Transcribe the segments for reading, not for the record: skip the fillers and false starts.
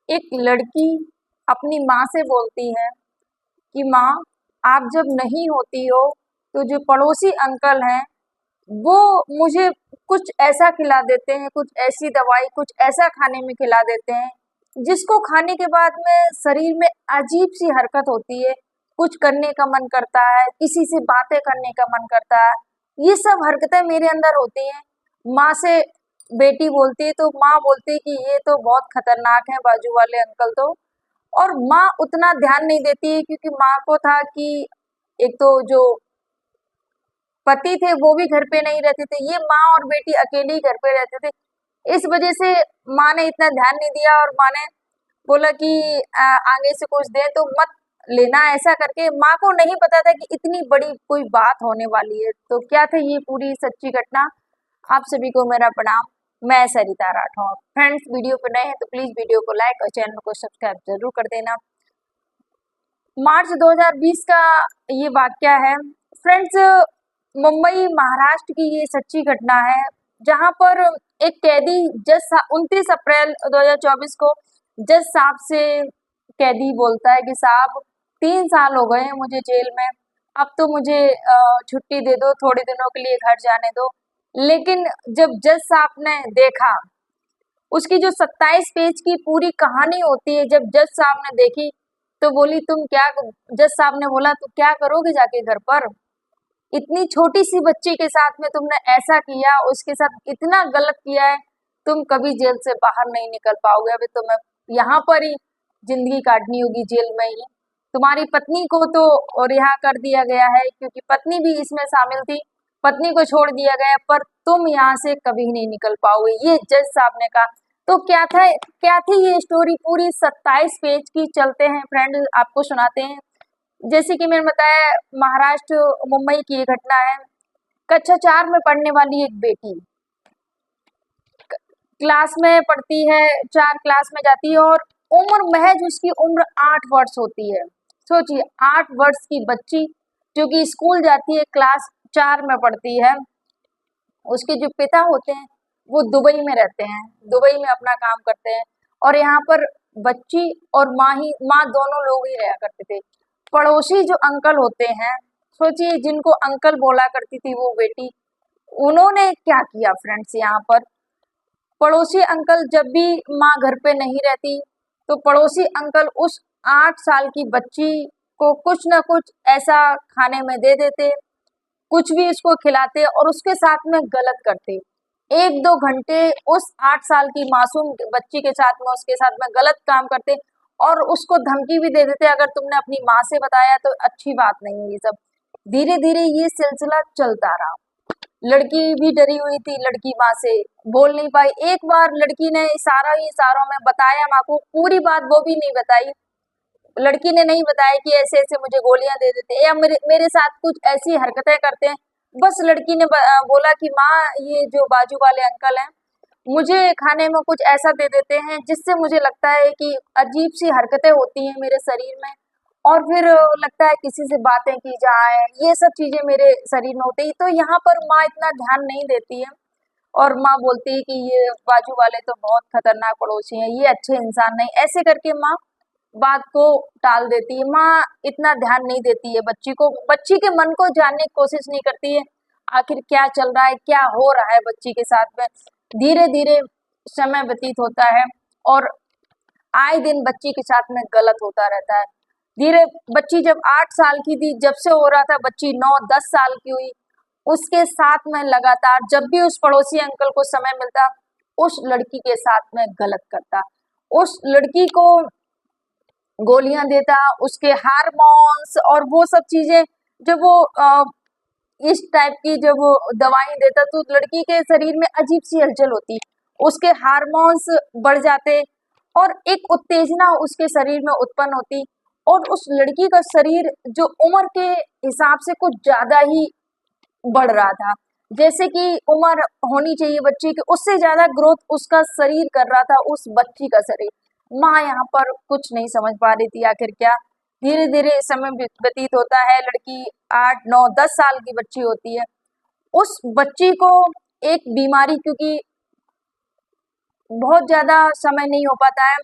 एक लड़की अपनी माँ से बोलती है कि माँ, आप जब नहीं होती हो तो जो पड़ोसी अंकल हैं वो मुझे कुछ ऐसा खिला देते हैं, कुछ ऐसी दवाई, कुछ ऐसा खाने में खिला देते हैं जिसको खाने के बाद में शरीर में अजीब सी हरकत होती है। कुछ करने का मन करता है, किसी से बातें करने का मन करता है। ये सब हरकतें मेरे अंदर होती हैं। माँ से बेटी बोलती है तो माँ बोलती है कि ये तो बहुत खतरनाक है बाजू वाले अंकल तो। और माँ उतना ध्यान नहीं देती है क्योंकि माँ को था कि एक तो जो पति थे वो भी घर पे नहीं रहते थे, ये माँ और बेटी अकेले ही घर पे रहते थे। इस वजह से माँ ने इतना ध्यान नहीं दिया और माँ ने बोला कि आगे से कुछ दे तो मत लेना, ऐसा करके। माँ को नहीं पता था कि इतनी बड़ी कोई बात होने वाली है। तो क्या था ये पूरी सच्ची घटना। आप सभी को मेरा प्रणाम। मैं सरिता राठौर। फ्रेंड्स, वीडियो पर नए हैं तो प्लीज वीडियो को लाइक और चैनल को सब्सक्राइब जरूर कर देना। मार्च 2020 का ये वाक्य है फ्रेंड्स। मुंबई महाराष्ट्र की ये सच्ची घटना है जहां पर एक कैदी जज 29 अप्रैल 2024 को जज साहब से कैदी बोलता है कि साहब 3 साल हो गए हैं मुझे जेल में, अब तो मुझे छुट्टी दे दो, थोड़े दिनों के लिए घर जाने दो। लेकिन जब जज साहब ने देखा, उसकी जो 27 पेज की पूरी कहानी होती है, जब जज साहब ने देखी तो बोली तुम क्या, जज साहब ने बोला तो क्या करोगे जाके घर पर, इतनी छोटी सी बच्ची के साथ में तुमने ऐसा किया, उसके साथ इतना गलत किया है, तुम कभी जेल से बाहर नहीं निकल पाओगे, अभी तुम्हें यहाँ पर ही जिंदगी काटनी होगी जेल में ही। तुम्हारी पत्नी को तो रिहा कर दिया गया है क्योंकि पत्नी भी इसमें शामिल थी, पत्नी को छोड़ दिया गया, पर तुम यहाँ से कभी नहीं निकल पाओगे, ये जज साहब ने कहा। तो क्या थी ये स्टोरी पूरी 27 पेज की। चलते हैं फ्रेंड, आपको सुनाते हैं। जैसे कि मैंने बताया, महाराष्ट्र मुंबई की ये घटना है। कक्षा 4 में पढ़ने वाली एक बेटी क्लास में पढ़ती है, 4 क्लास में जाती है और उम्र महज उसकी उम्र 8 वर्ष होती है। सोचिए, 8 वर्ष की बच्ची जो कि स्कूल जाती है, क्लास 4 में पढ़ती है। उसके जो पिता होते हैं वो दुबई में रहते हैं, दुबई में अपना काम करते हैं और यहाँ पर बच्ची और माँ दोनों लोग ही रहा करते थे। पड़ोसी जो अंकल होते हैं, सोचिए जिनको अंकल बोला करती थी वो बेटी, उन्होंने क्या किया फ्रेंड्स। यहाँ पर पड़ोसी अंकल जब भी माँ घर पे नहीं रहती तो पड़ोसी अंकल उस 8 साल की बच्ची को कुछ ना कुछ ऐसा खाने में दे देते, कुछ भी उसको खिलाते और उसके साथ में गलत करते। 1-2 घंटे उस 8 साल की मासूम बच्ची के साथ में, उसके साथ में गलत काम करते और उसको धमकी भी दे देते, अगर तुमने अपनी माँ से बताया तो अच्छी बात नहीं है। ये सब धीरे धीरे ये सिलसिला चलता रहा। लड़की भी डरी हुई थी, लड़की माँ से बोल नहीं पाई। एक बार लड़की ने इशारों में बताया माँ को, पूरी बात वो भी नहीं बताई। लड़की ने नहीं बताया कि ऐसे ऐसे मुझे गोलियां दे देते हैं या मेरे साथ कुछ ऐसी हरकतें करते हैं। बस लड़की ने बोला कि माँ, ये जो बाजू वाले अंकल हैं मुझे खाने में कुछ ऐसा दे देते हैं जिससे मुझे लगता है कि अजीब सी हरकतें होती हैं मेरे शरीर में, और फिर लगता है किसी से बातें की जाए, ये सब चीजें मेरे शरीर में होती है। तो यहाँ पर माँ इतना ध्यान नहीं देती है और माँ बोलती है कि ये बाजू वाले तो बहुत खतरनाक पड़ोसी हैं, ये अच्छे इंसान नहीं, ऐसे करके माँ बात को टाल देती है। माँ इतना ध्यान नहीं देती है बच्ची को, बच्ची के मन को जानने की कोशिश नहीं करती है, आखिर क्या चल रहा है, क्या हो रहा है बच्ची के साथ में। धीरे धीरे समय व्यतीत होता है और आए दिन बच्ची के साथ में गलत होता रहता है। धीरे बच्ची जब 8 साल की थी, जब से हो रहा था, बच्ची 9-10 साल की हुई, उसके साथ में लगातार जब भी उस पड़ोसी अंकल को समय मिलता उस लड़की के साथ में गलत करता, उस लड़की को गोलियां देता, उसके हार्मोन्स और वो सब चीजें, जब वो इस टाइप की जब वो दवाई देता तो लड़की के शरीर में अजीब सी हलचल होती, उसके हार्मोन्स बढ़ जाते और एक उत्तेजना उसके शरीर में उत्पन्न होती और उस लड़की का शरीर जो उम्र के हिसाब से कुछ ज्यादा ही बढ़ रहा था, जैसे कि उम्र होनी चाहिए बच्ची की उससे ज्यादा ग्रोथ उसका शरीर कर रहा था, उस बच्ची का शरीर। माँ यहाँ पर कुछ नहीं समझ पा रही थी आखिर क्या। धीरे धीरे समय व्यतीत होता है, लड़की 8-9-10 साल की बच्ची होती है। उस बच्ची को एक बीमारी, क्योंकि बहुत ज्यादा समय नहीं हो पाता है,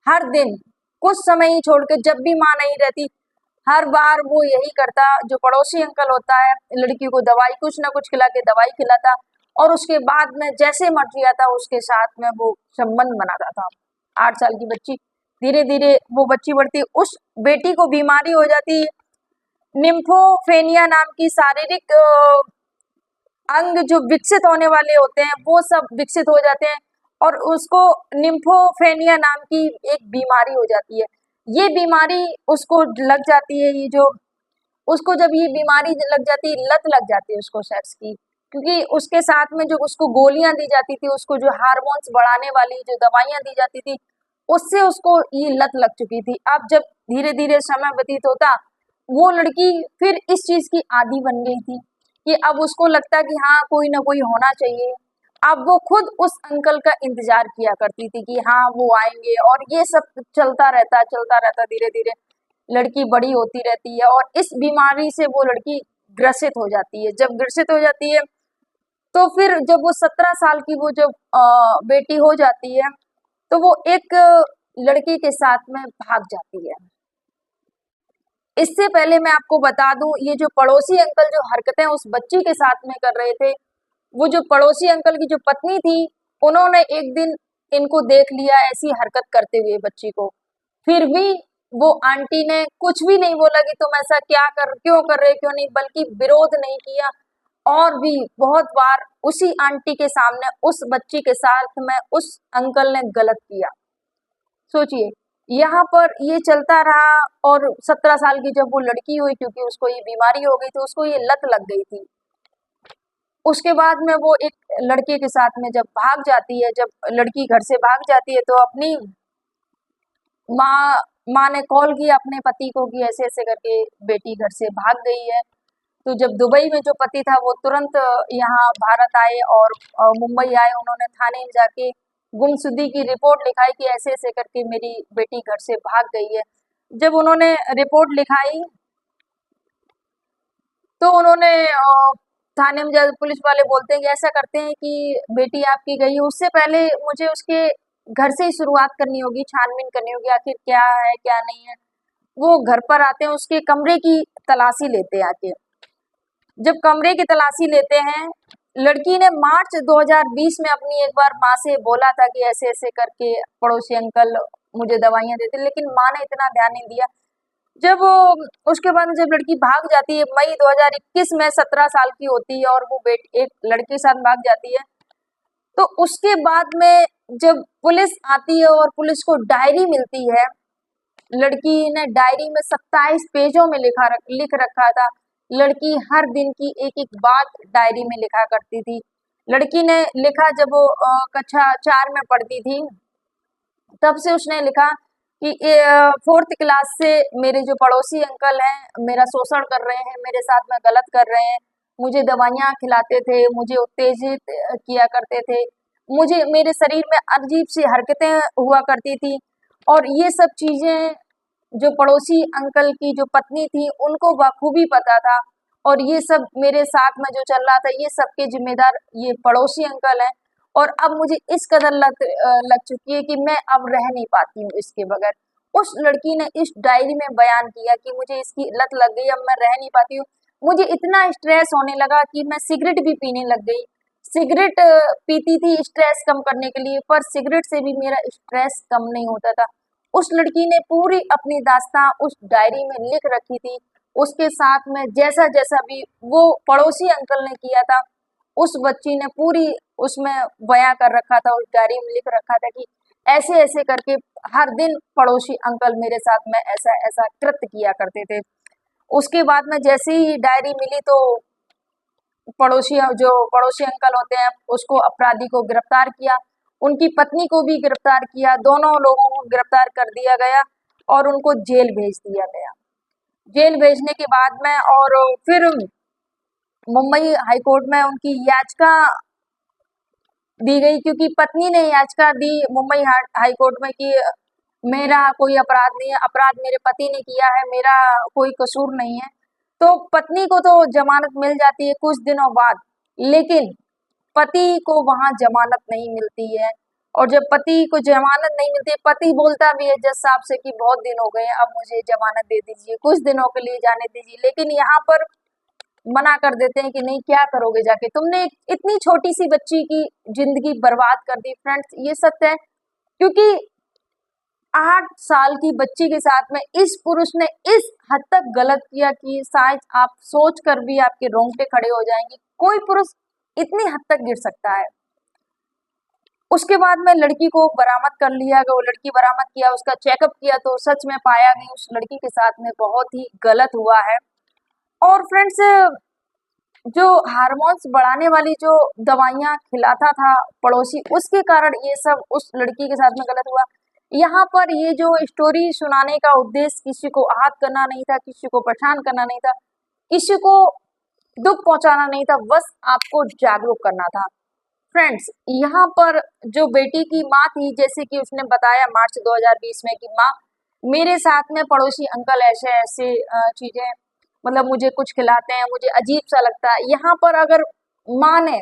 हर दिन कुछ समय ही छोड़ के, जब भी माँ नहीं रहती, हर बार वो यही करता। जो पड़ोसी अंकल होता है, लड़की को दवाई कुछ ना कुछ खिला के दवाई खिलाता, और उसके बाद में जैसे मर्जी आता उसके साथ में वो संबंध बनाता था। 8 साल की बच्ची, धीरे धीरे वो बच्ची बढ़ती, उस बेटी को बीमारी हो जाती निम्फोफेनिया नाम की। शारीरिक अंग जो विकसित होने वाले होते हैं वो सब विकसित हो जाते हैं, और उसको निम्फोफेनिया नाम की एक बीमारी हो जाती है। ये बीमारी उसको लग जाती है, ये जो उसको जब ये बीमारी लग जाती है, लत लग जाती है उसको सेक्स की, क्योंकि उसके साथ में जो उसको गोलियां दी जाती थी, उसको जो हार्मोन्स बढ़ाने वाली जो दवाइयां दी जाती थी, उससे उसको ये लत लग चुकी थी। अब जब धीरे धीरे समय व्यतीत होता, वो लड़की फिर इस चीज की आदी बन गई थी, कि अब उसको लगता कि हाँ कोई ना कोई होना चाहिए। अब वो खुद उस अंकल का इंतजार किया करती थी कि हाँ वो आएंगे, और ये सब चलता रहता। धीरे धीरे लड़की बड़ी होती रहती है, और इस बीमारी से वो लड़की ग्रसित हो जाती है। जब ग्रसित हो जाती है, तो फिर जब वो 17 साल की वो जब बेटी हो जाती है, तो वो एक लड़की के साथ में भाग जाती है। इससे पहले मैं आपको बता दूं, ये जो पड़ोसी अंकल जो हरकतें उस बच्ची के साथ में कर रहे थे, वो जो पड़ोसी अंकल की जो पत्नी थी, उन्होंने एक दिन इनको देख लिया ऐसी हरकत करते हुए बच्ची को। फिर भी वो आंटी ने कुछ भी नहीं बोला कि तुम ऐसा क्यों कर रहे, क्यों नहीं, बल्कि विरोध नहीं किया। और भी बहुत बार उसी आंटी के सामने उस बच्ची के साथ में उस अंकल ने गलत किया। सोचिए, यहाँ पर ये चलता रहा, और 17 साल की जब वो लड़की हुई, क्योंकि उसको ये बीमारी हो गई थी, उसको ये लत लग गई थी। उसके बाद में वो एक लड़के के साथ में जब भाग जाती है, जब लड़की घर से भाग जाती है, तो अपनी माँ माँ ने कॉल किया अपने पति को कि ऐसे ऐसे करके बेटी घर से भाग गई है। तो जब दुबई में जो पति था वो तुरंत यहाँ भारत आए, और मुंबई आए। उन्होंने थाने में जाके गुमशुदगी की रिपोर्ट लिखाई कि ऐसे ऐसे करके मेरी बेटी घर से भाग गई है। जब उन्होंने रिपोर्ट लिखाई, तो उन्होंने थाने में जब पुलिस वाले बोलते हैं कि ऐसा करते हैं कि बेटी आपकी गई है, उससे पहले मुझे उसके घर से ही शुरुआत करनी होगी, छानबीन करनी होगी, आखिर क्या है क्या नहीं है। वो घर पर आते हैं, उसके कमरे की तलाशी लेते हैं आके। जब कमरे की तलाशी लेते हैं, लड़की ने मार्च 2020 में अपनी एक बार माँ से बोला था कि ऐसे ऐसे करके पड़ोसी अंकल मुझे दवाइयां देते, लेकिन माँ ने इतना ध्यान नहीं दिया। जब उसके बाद जब लड़की भाग जाती है, मई 2021 में 17 साल की होती है, और वो एक लड़के के साथ भाग जाती है। तो उसके बाद में जब पुलिस आती है और पुलिस को डायरी मिलती है, लड़की ने डायरी में 27 पेजों में लिख रखा था। लड़की हर दिन की एक एक बात डायरी में लिखा करती थी। लड़की ने लिखा, जब वो कक्षा 4 में पढ़ती थी, तब से उसने लिखा कि 4th क्लास से मेरे जो पड़ोसी अंकल हैं मेरा शोषण कर रहे हैं, मेरे साथ में गलत कर रहे हैं, मुझे दवाइयाँ खिलाते थे, मुझे उत्तेजित किया करते थे, मुझे मेरे शरीर में अजीब सी हरकतें हुआ करती थी। और ये सब चीजें जो पड़ोसी अंकल की जो पत्नी थी उनको बखूबी पता था, और ये सब मेरे साथ में जो चल रहा था, ये सबके जिम्मेदार ये पड़ोसी अंकल हैं। और अब मुझे इस कदर लग चुकी है कि मैं अब रह नहीं पाती हूँ इसके बगैर। उस लड़की ने इस डायरी में बयान किया कि मुझे इसकी लत लग गई, अब मैं रह नहीं पाती हूँ, मुझे इतना स्ट्रेस होने लगा कि मैं सिगरेट भी पीने लग गई। सिगरेट पीती थी स्ट्रेस कम करने के लिए, पर सिगरेट से भी मेरा स्ट्रेस कम नहीं होता था। उस लड़की ने पूरी अपनी दास्तां उस डायरी में लिख रखी थी। उसके साथ में जैसा जैसा भी वो पड़ोसी अंकल ने किया था, उस बच्ची ने पूरी उसमें बयां कर रखा था, उस डायरी में लिख रखा था कि ऐसे ऐसे करके हर दिन पड़ोसी अंकल मेरे साथ में ऐसा ऐसा कृत्य किया करते थे। उसके बाद में जैसे ही डायरी मिली, तो पड़ोसी अंकल होते हैं उसको अपराधी को गिरफ्तार किया, उनकी पत्नी को भी गिरफ्तार किया, दोनों लोगों को गिरफ्तार कर दिया गया और उनको जेल भेज दिया गया। जेल भेजने के बाद में और फिर मुंबई हाईकोर्ट में उनकी याचिका दी गई, क्योंकि पत्नी ने याचिका दी मुंबई हाईकोर्ट में कि मेरा कोई अपराध नहीं है, अपराध मेरे पति ने किया है, मेरा कोई कसूर नहीं है। तो पत्नी को तो जमानत मिल जाती है कुछ दिनों बाद, लेकिन पति को वहां जमानत नहीं मिलती है। और जब पति को जमानत नहीं मिलती, पति बोलता भी है जज साहब से कि बहुत दिन हो गए हैं, अब मुझे जमानत दे दीजिए, कुछ दिनों के लिए जाने दीजिए, लेकिन यहाँ पर मना कर देते हैं कि नहीं, क्या करोगे जाके, तुमने इतनी छोटी सी बच्ची की जिंदगी बर्बाद कर दी। फ्रेंड्स, ये सत्य है, क्योंकि 8 साल की बच्ची के साथ में इस पुरुष ने इस हद तक गलत किया कि शायद आप सोच कर भी आपके रोंगटे खड़े हो जाएंगे, कोई पुरुष इतनी हद तक गिर सकता है। उसके बाद में लड़की को बरामद कर लिया गया, वो लड़की बरामद किया, उसका चेकअप किया तो सच में पाया गया उस लड़की के साथ में बहुत ही गलत हुआ है। और फ्रेंड्स, जो हार्मोन्स बढ़ाने वाली जो दवाइयां खिलाता था पड़ोसी, उसके कारण ये सब उस लड़की के साथ में गलत हुआ। यहाँ पर ये जो स्टोरी सुनाने का उद्देश्य किसी को आहत करना नहीं था, किसी को परेशान करना नहीं था, किसी को दुख पहुंचाना नहीं था, बस आपको जागरूक करना था। फ्रेंड्स, यहाँ पर जो बेटी की माँ थी, जैसे कि उसने बताया मार्च 2020 में कि माँ, मेरे साथ में पड़ोसी अंकल ऐसे ऐसे चीजें, मतलब मुझे कुछ खिलाते हैं, मुझे अजीब सा लगता है। यहाँ पर अगर माँ ने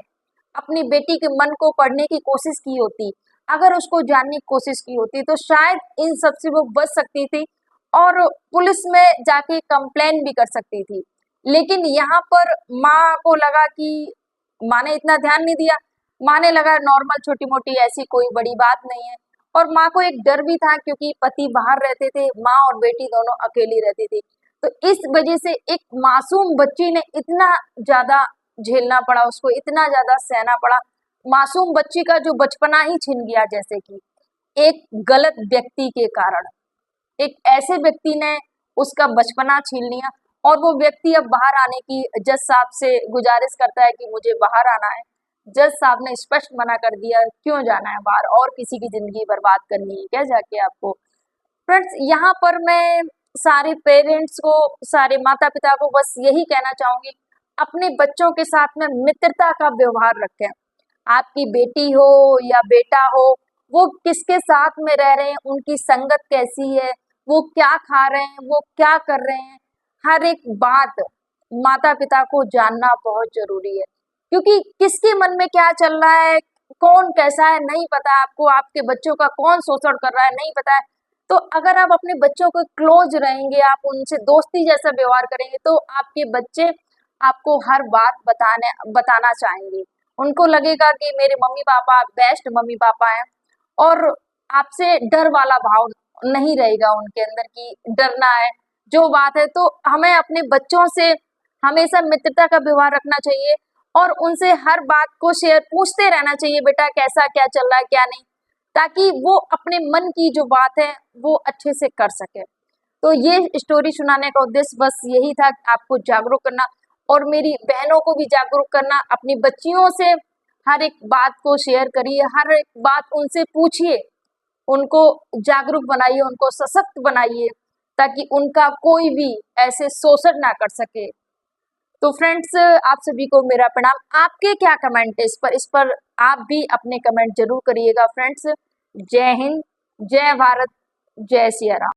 अपनी बेटी के मन को पढ़ने की कोशिश की होती, अगर उसको जानने की कोशिश की होती, तो शायद इन सब से वो बच सकती थी और पुलिस में जाके कंप्लेन भी कर सकती थी। लेकिन यहाँ पर माँ को लगा कि माँ ने इतना ध्यान नहीं दिया, माँ ने लगा नॉर्मल छोटी मोटी ऐसी कोई बड़ी बात नहीं है। और माँ को एक डर भी था, क्योंकि पति बाहर रहते थे, माँ और बेटी दोनों अकेली रहती थी, तो इस वजह से एक मासूम बच्ची ने इतना ज्यादा झेलना पड़ा, उसको इतना ज्यादा सहना पड़ा। मासूम बच्ची का जो बचपना ही छिन गया, जैसे कि एक गलत व्यक्ति के कारण एक ऐसे व्यक्ति ने उसका बचपना छीन लिया। और वो व्यक्ति अब बाहर आने की जज साहब से गुजारिश करता है कि मुझे बाहर आना है। जज साहब ने स्पष्ट मना कर दिया, क्यों जाना है बाहर, और किसी की जिंदगी बर्बाद करनी है क्या जाके आपको। फ्रेंड्स, यहाँ पर मैं सारे पेरेंट्स को, सारे माता पिता को बस यही कहना चाहूंगी, अपने बच्चों के साथ में मित्रता का व्यवहार रखें। आपकी बेटी हो या बेटा हो, वो किसके साथ में रह रहे हैं, उनकी संगत कैसी है, वो क्या खा रहे हैं, वो क्या कर रहे हैं, हर एक बात माता पिता को जानना बहुत जरूरी है। क्योंकि किसके मन में क्या चल रहा है, कौन कैसा है, नहीं पता है आपको, आपके बच्चों का कौन शोषण कर रहा है, नहीं पता है। तो अगर आप अपने बच्चों को क्लोज रहेंगे, आप उनसे दोस्ती जैसा व्यवहार करेंगे, तो आपके बच्चे आपको हर बात बताना चाहेंगे। उनको लगेगा कि मेरे mummy papa best mummy papa हैं, और आपसे डर वाला भाव नहीं रहेगा उनके अंदर कि डरना है जो बात है। तो हमें अपने बच्चों से हमेशा मित्रता का व्यवहार रखना चाहिए और उनसे हर बात को शेयर पूछते रहना चाहिए, बेटा कैसा क्या चल रहा है क्या नहीं, ताकि वो अपने मन की जो बात है वो अच्छे से कर सके। तो ये स्टोरी सुनाने का उद्देश्य बस यही था, आपको जागरूक करना और मेरी बहनों को भी जागरूक करना। अपनी बच्चियों से हर एक बात को शेयर करिए, हर एक बात उनसे पूछिए, उनको जागरूक बनाइए, उनको सशक्त बनाइए, ताकि उनका कोई भी ऐसे शोषण ना कर सके। तो फ्रेंड्स, आप सभी को मेरा प्रणाम। आपके क्या कमेंट है इस पर आप भी अपने कमेंट जरूर करिएगा। फ्रेंड्स, जय हिंद, जय भारत, जय सिया राम।